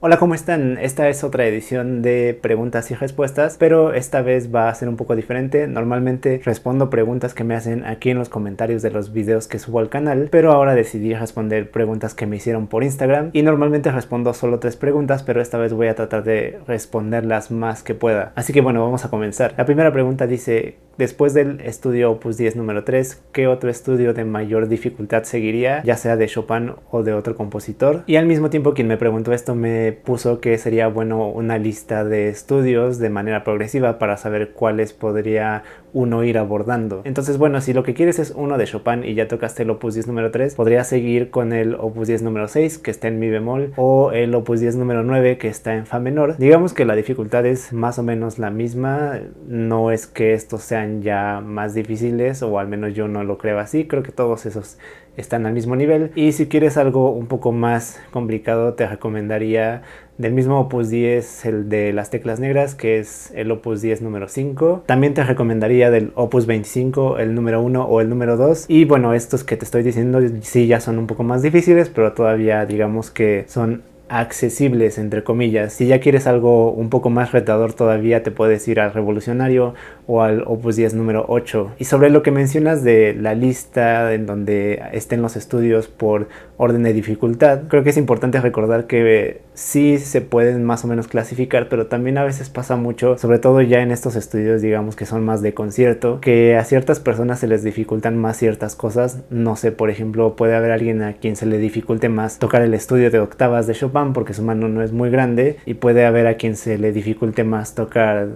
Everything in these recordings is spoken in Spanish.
Hola, ¿cómo están? Esta es otra edición de preguntas y respuestas, pero esta vez va a ser un poco diferente. Normalmente respondo preguntas que me hacen aquí en los comentarios de los videos que subo al canal, pero ahora decidí responder preguntas que me hicieron por Instagram y normalmente respondo solo 3 preguntas, pero esta vez voy a tratar de responderlas más que pueda. Así que bueno, vamos a comenzar. La primera pregunta dice: después del estudio Opus 10 número 3, ¿qué otro estudio de mayor dificultad seguiría, ya sea de Chopin o de otro compositor? Y al mismo tiempo quien me preguntó esto me puso que sería bueno una lista de estudios de manera progresiva para saber cuáles podría uno ir abordando. Entonces bueno, si lo que quieres es uno de Chopin y ya tocaste el Opus 10 número 3, podrías seguir con el Opus 10 número 6 que está en mi bemol o el Opus 10 número 9 que está en fa menor. Digamos que la dificultad es más o menos la misma, no es que estos sean ya más difíciles, o al menos yo no lo creo así. Creo que todos esos están al mismo nivel, y si quieres algo un poco más complicado te recomendaría del mismo Opus 10 el de las teclas negras, que es el Opus 10 número 5. También te recomendaría del Opus 25 el número 1 o el número 2. Y bueno, estos que te estoy diciendo sí ya son un poco más difíciles, pero todavía digamos que son accesibles entre comillas. Si ya quieres algo un poco más retador todavía, te puedes ir al Revolucionario o al Opus 10 número 8. Y sobre lo que mencionas de la lista en donde estén los estudios por orden de dificultad, creo que es importante recordar que sí se pueden más o menos clasificar, pero también a veces pasa mucho, sobre todo ya en estos estudios digamos que son más de concierto, que a ciertas personas se les dificultan más ciertas cosas. No sé, por ejemplo, puede haber alguien a quien se le dificulte más tocar el estudio de octavas de Chopin porque su mano no es muy grande, y puede haber a quien se le dificulte más tocar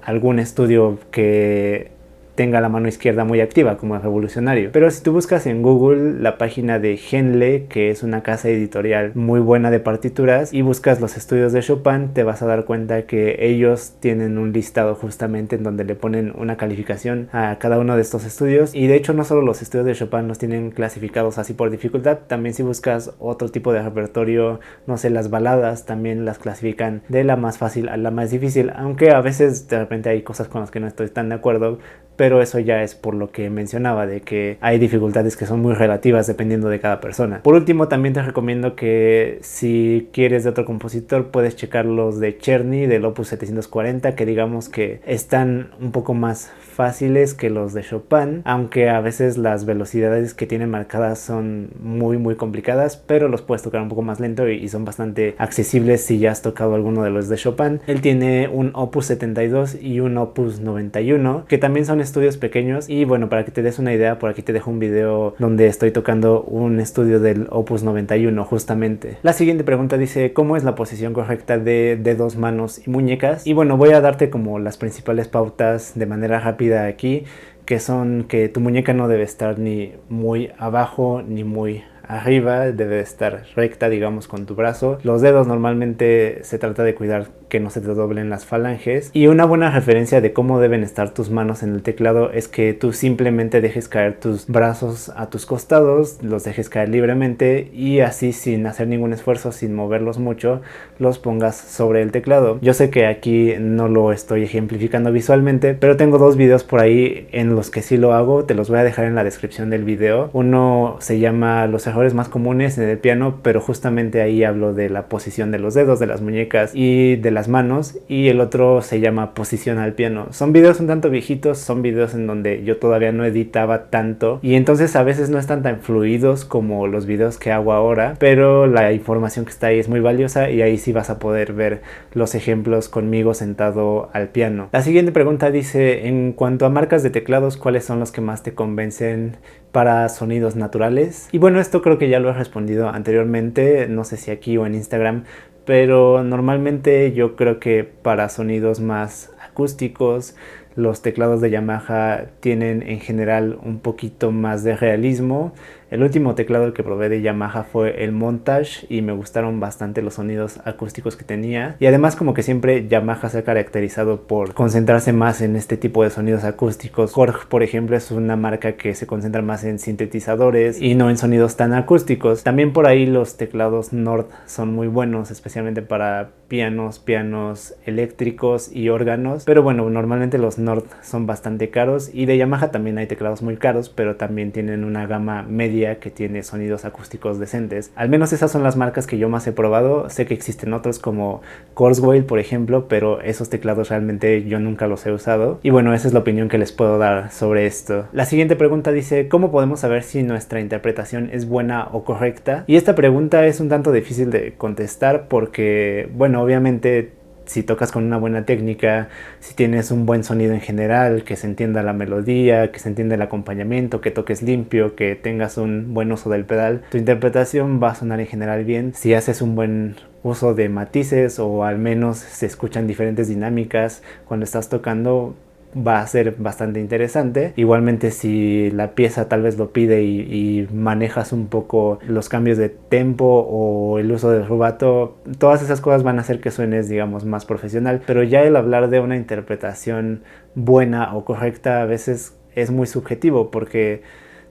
algún estudio que tenga la mano izquierda muy activa, como el Revolucionario. Pero si tú buscas en Google la página de Henle, que es una casa editorial muy buena de partituras, y buscas los estudios de Chopin, te vas a dar cuenta que ellos tienen un listado justamente en donde le ponen una calificación a cada uno de estos estudios. Y de hecho no solo los estudios de Chopin los tienen clasificados así por dificultad, también si buscas otro tipo de repertorio, no sé, las baladas también las clasifican de la más fácil a la más difícil, aunque a veces de repente hay cosas con las que no estoy tan de acuerdo, pero eso ya es por lo que mencionaba, de que hay dificultades que son muy relativas dependiendo de cada persona. Por último, también te recomiendo que si quieres de otro compositor, puedes checar los de Czerny del Opus 740, que digamos que están un poco más fáciles que los de Chopin, aunque a veces las velocidades que tienen marcadas son muy complicadas, pero los puedes tocar un poco más lento y son bastante accesibles si ya has tocado alguno de los de Chopin. Él tiene un Opus 72 y un Opus 91, que también son estudios pequeños. Y bueno, para que te des una idea, por aquí te dejo un video donde estoy tocando un estudio del Opus 91 justamente. La siguiente pregunta dice: ¿cómo es la posición correcta de dedos, manos y muñecas? Y bueno, voy a darte como las principales pautas de manera rápida aquí, que son que tu muñeca no debe estar ni muy abajo ni muy arriba, debe estar recta, digamos, con tu brazo. Los dedos normalmente se trata de cuidar que no se te doblen las falanges, y una buena referencia de cómo deben estar tus manos en el teclado es que tú simplemente dejes caer tus brazos a tus costados, los dejes caer libremente, y así sin hacer ningún esfuerzo, sin moverlos mucho, los pongas sobre el teclado. Yo sé que aquí no lo estoy ejemplificando visualmente, pero tengo 2 videos por ahí en los que sí lo hago, te los voy a dejar en la descripción del video. Uno se llama Los errores más comunes en el piano, pero justamente ahí hablo de la posición de los dedos, de las muñecas y de las manos, y el otro se llama Posición al piano. Son videos un tanto viejitos, son videos en donde yo todavía no editaba tanto, y entonces a veces no están tan fluidos como los videos que hago ahora, pero la información que está ahí es muy valiosa, y ahí sí vas a poder ver los ejemplos conmigo sentado al piano. La siguiente pregunta dice: en cuanto a marcas de teclados, ¿cuáles son los que más te convencen para sonidos naturales? Y bueno, esto creo que ya lo he respondido anteriormente, no sé si aquí o en Instagram, pero normalmente yo creo que para sonidos más acústicos los teclados de Yamaha tienen en general un poquito más de realismo. El último teclado que probé de Yamaha fue el Montage y me gustaron bastante los sonidos acústicos que tenía, y además como que siempre Yamaha se ha caracterizado por concentrarse más en este tipo de sonidos acústicos. Korg, por ejemplo, es una marca que se concentra más en sintetizadores y no en sonidos tan acústicos. También por ahí los teclados Nord son muy buenos, especialmente para pianos eléctricos y órganos, pero bueno, normalmente los Nord son bastante caros, y de Yamaha también hay teclados muy caros, pero también tienen una gama media melodía que tiene sonidos acústicos decentes. Al menos esas son las marcas que yo más he probado. Sé que existen otros como Kurzweil, por ejemplo, pero esos teclados realmente yo nunca los he usado. Y bueno, esa es la opinión que les puedo dar sobre esto. La siguiente pregunta dice: ¿cómo podemos saber si nuestra interpretación es buena o correcta? Y esta pregunta es un tanto difícil de contestar porque, bueno, obviamente si tocas con una buena técnica, si tienes un buen sonido en general, que se entienda la melodía, que se entienda el acompañamiento, que toques limpio, que tengas un buen uso del pedal, tu interpretación va a sonar en general bien. Si haces un buen uso de matices o al menos se escuchan diferentes dinámicas cuando estás tocando, va a ser bastante interesante. Igualmente si la pieza tal vez lo pide y manejas un poco los cambios de tempo o el uso del rubato, todas esas cosas van a hacer que suenes, digamos, más profesional. Pero ya el hablar de una interpretación buena o correcta a veces es muy subjetivo porque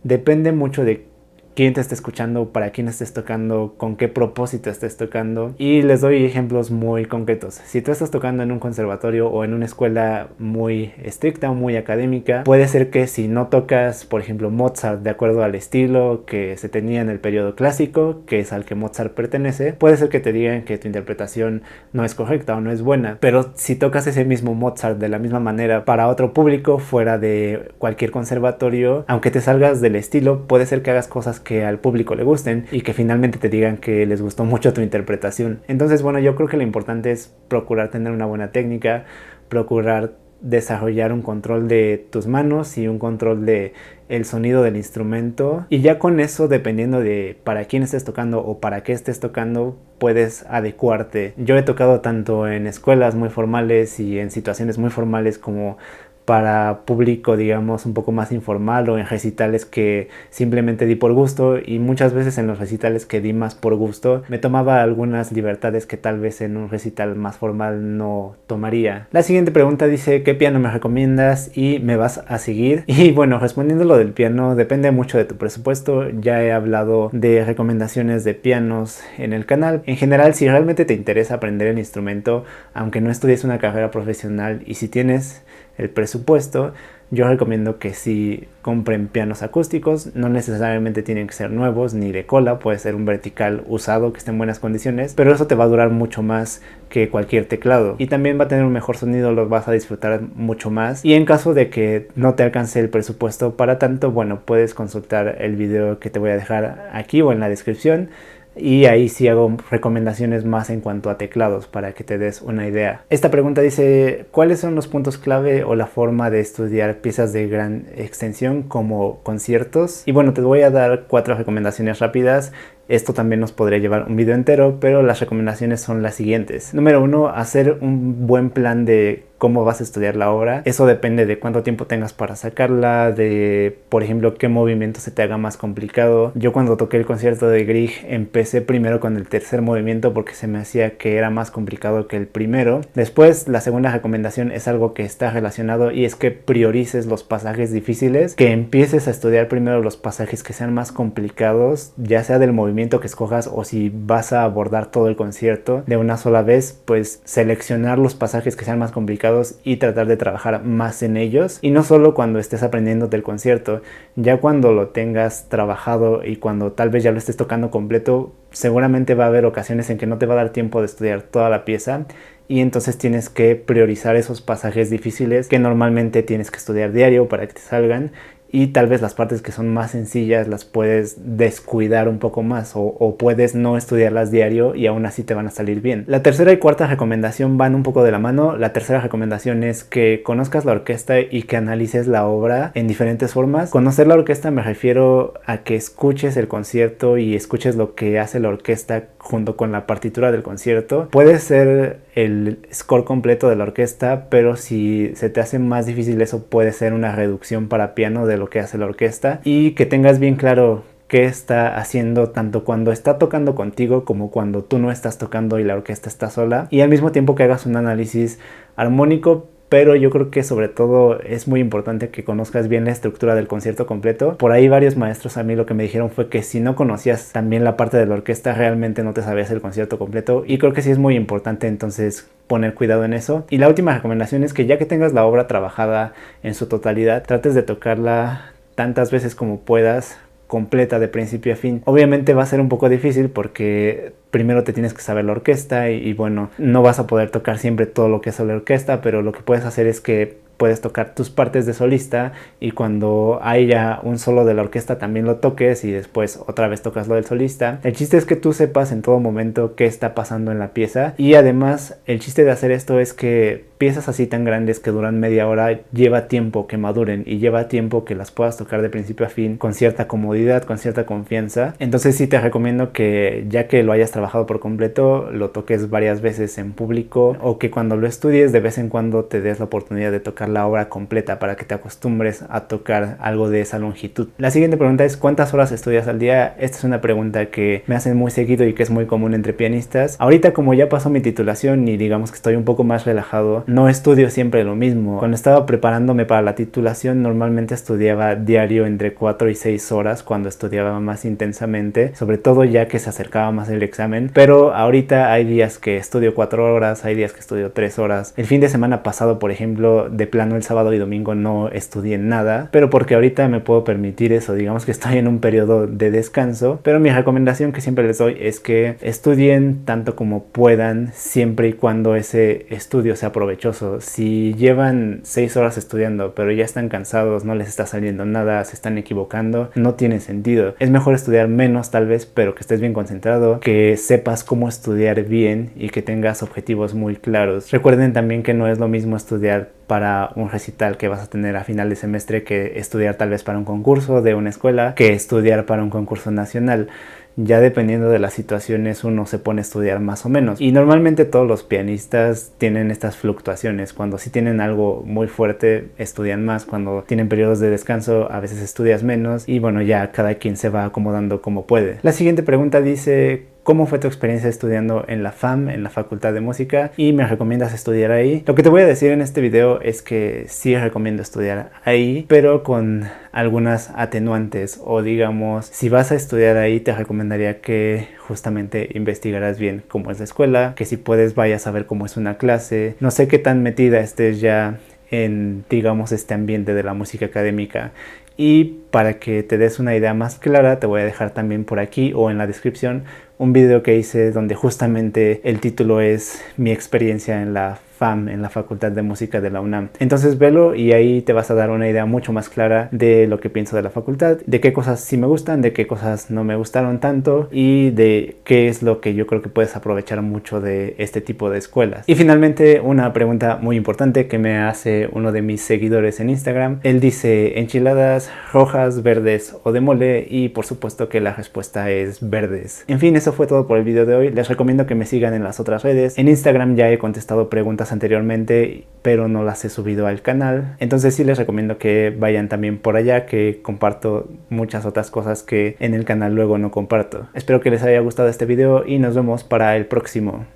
depende mucho de quién te está escuchando, para quién estés tocando, con qué propósito estés tocando. Y les doy ejemplos muy concretos. Si tú estás tocando en un conservatorio o en una escuela muy estricta o muy académica, puede ser que si no tocas, por ejemplo, Mozart de acuerdo al estilo que se tenía en el periodo clásico, que es al que Mozart pertenece, puede ser que te digan que tu interpretación no es correcta o no es buena. Pero si tocas ese mismo Mozart de la misma manera para otro público fuera de cualquier conservatorio, aunque te salgas del estilo, puede ser que hagas cosas que al público le gusten y que finalmente te digan que les gustó mucho tu interpretación. Entonces, bueno, yo creo que lo importante es procurar tener una buena técnica, procurar desarrollar un control de tus manos y un control de el sonido del instrumento, y ya con eso, dependiendo de para quién estés tocando o para qué estés tocando, puedes adecuarte. Yo he tocado tanto en escuelas muy formales y en situaciones muy formales como para público, digamos, un poco más informal, o en recitales que simplemente di por gusto, y muchas veces en los recitales que di más por gusto me tomaba algunas libertades que tal vez en un recital más formal no tomaría. La siguiente pregunta dice: ¿qué piano me recomiendas y me vas a seguir? Y bueno, respondiendo lo del piano, depende mucho de tu presupuesto. Ya he hablado de recomendaciones de pianos en el canal. En general, si realmente te interesa aprender el instrumento, aunque no estudies una carrera profesional, y si tienes el presupuesto, yo recomiendo que sí compren pianos acústicos. No necesariamente tienen que ser nuevos ni de cola, puede ser un vertical usado que esté en buenas condiciones, pero eso te va a durar mucho más que cualquier teclado y también va a tener un mejor sonido, lo vas a disfrutar mucho más. Y en caso de que no te alcance el presupuesto para tanto, bueno, puedes consultar el video que te voy a dejar aquí o en la descripción, y ahí sí hago recomendaciones más en cuanto a teclados para que te des una idea. Esta pregunta dice: ¿cuáles son los puntos clave o la forma de estudiar piezas de gran extensión como conciertos? Y bueno, te voy a dar 4 recomendaciones rápidas. Esto también nos podría llevar un video entero, pero las recomendaciones son las siguientes. Número 1, hacer un buen plan de cómo vas a estudiar la obra. Eso depende de cuánto tiempo tengas para sacarla, de, por ejemplo, qué movimiento se te haga más complicado. Yo cuando toqué el concierto de Grieg empecé primero con el tercer movimiento porque se me hacía que era más complicado que el primero. Después, la segunda recomendación es algo que está relacionado, y es que priorices los pasajes difíciles, que empieces a estudiar primero los pasajes que sean más complicados, ya sea del movimiento que escojas o si vas a abordar todo el concierto de una sola vez, pues seleccionar los pasajes que sean más complicados y tratar de trabajar más en ellos. Y no solo cuando estés aprendiendo del concierto, ya cuando lo tengas trabajado y cuando tal vez ya lo estés tocando completo, seguramente va a haber ocasiones en que no te va a dar tiempo de estudiar toda la pieza, y entonces tienes que priorizar esos pasajes difíciles que normalmente tienes que estudiar diario para que te salgan, y tal vez las partes que son más sencillas las puedes descuidar un poco más, o puedes no estudiarlas diario y aún así te van a salir bien. La tercera y cuarta recomendación van un poco de la mano. La tercera recomendación es que conozcas la orquesta y que analices la obra en diferentes formas. Conocer la orquesta me refiero a que escuches el concierto y escuches lo que hace la orquesta junto con la partitura del concierto. Puede ser el score completo de la orquesta, pero si se te hace más difícil eso, puede ser una reducción para piano de lo que hace la orquesta, y que tengas bien claro qué está haciendo tanto cuando está tocando contigo como cuando tú no estás tocando y la orquesta está sola, y al mismo tiempo que hagas un análisis armónico. Pero yo creo que sobre todo es muy importante que conozcas bien la estructura del concierto completo. Por ahí varios maestros a mí lo que me dijeron fue que si no conocías también la parte de la orquesta, realmente no te sabías el concierto completo, y creo que sí es muy importante entonces poner cuidado en eso. Y la última recomendación es que ya que tengas la obra trabajada en su totalidad, trates de tocarla tantas veces como puedas completa de principio a fin. Obviamente va a ser un poco difícil porque primero te tienes que saber la orquesta y bueno, no vas a poder tocar siempre todo lo que es la orquesta, pero lo que puedes hacer es que puedes tocar tus partes de solista y cuando haya un solo de la orquesta también lo toques y después otra vez tocas lo del solista. El chiste es que tú sepas en todo momento qué está pasando en la pieza y además el chiste de hacer esto es que piezas así tan grandes que duran media hora lleva tiempo que maduren y lleva tiempo que las puedas tocar de principio a fin con cierta comodidad, con cierta confianza. Entonces sí te recomiendo que ya que lo hayas trabajado por completo, lo toques varias veces en público o que cuando lo estudies de vez en cuando te des la oportunidad de tocar la obra completa para que te acostumbres a tocar algo de esa longitud. La siguiente pregunta es ¿cuántas horas estudias al día? Esta es una pregunta que me hacen muy seguido y que es muy común entre pianistas. Ahorita como ya pasó mi titulación y digamos que estoy un poco más relajado, no estudio siempre lo mismo. Cuando estaba preparándome para la titulación normalmente estudiaba diario entre 4 y 6 horas cuando estudiaba más intensamente, sobre todo ya que se acercaba más el examen, pero ahorita hay días que estudio 4 horas, hay días que estudio 3 horas. El fin de semana pasado, por ejemplo, de plano el sábado y domingo no estudié nada, pero porque ahorita me puedo permitir eso, digamos que estoy en un periodo de descanso, pero mi recomendación que siempre les doy es que estudien tanto como puedan siempre y cuando ese estudio sea provechoso. Si llevan 6 horas estudiando pero ya están cansados, no les está saliendo nada, se están equivocando, no tiene sentido. Es mejor estudiar menos tal vez, pero que estés bien concentrado, que sepas cómo estudiar bien y que tengas objetivos muy claros. Recuerden también que no es lo mismo estudiar para un recital que vas a tener a final de semestre que estudiar tal vez para un concurso de una escuela, que estudiar para un concurso nacional. Ya dependiendo de las situaciones uno se pone a estudiar más o menos. Y normalmente todos los pianistas tienen estas fluctuaciones. Cuando sí tienen algo muy fuerte estudian más. Cuando tienen periodos de descanso a veces estudias menos. Y bueno, ya cada quien se va acomodando como puede. La siguiente pregunta dice: ¿cómo fue tu experiencia estudiando en la FAM, en la Facultad de Música? ¿Y me recomiendas estudiar ahí? Lo que te voy a decir en este video es que sí recomiendo estudiar ahí, pero con algunas atenuantes, o digamos, si vas a estudiar ahí te recomendaría que justamente investigaras bien cómo es la escuela, que si puedes vayas a ver cómo es una clase. No sé qué tan metida estés ya en, digamos, este ambiente de la música académica. Y para que te des una idea más clara, te voy a dejar también por aquí o en la descripción un video que hice donde justamente el título es mi experiencia en la FAM, en la Facultad de Música de la UNAM. Entonces velo y ahí te vas a dar una idea mucho más clara de lo que pienso de la facultad, de qué cosas sí me gustan, de qué cosas no me gustaron tanto y de qué es lo que yo creo que puedes aprovechar mucho de este tipo de escuelas. Y finalmente una pregunta muy importante que me hace uno de mis seguidores en Instagram. Él dice: ¿enchiladas rojas, verdes o de mole? Y por supuesto que la respuesta es verdes. En fin, eso fue todo por el video de hoy. Les recomiendo que me sigan en las otras redes. En Instagram ya he contestado preguntas anteriormente, pero no las he subido al canal. Entonces sí les recomiendo que vayan también por allá, que comparto muchas otras cosas que en el canal luego no comparto. Espero que les haya gustado este video y nos vemos para el próximo.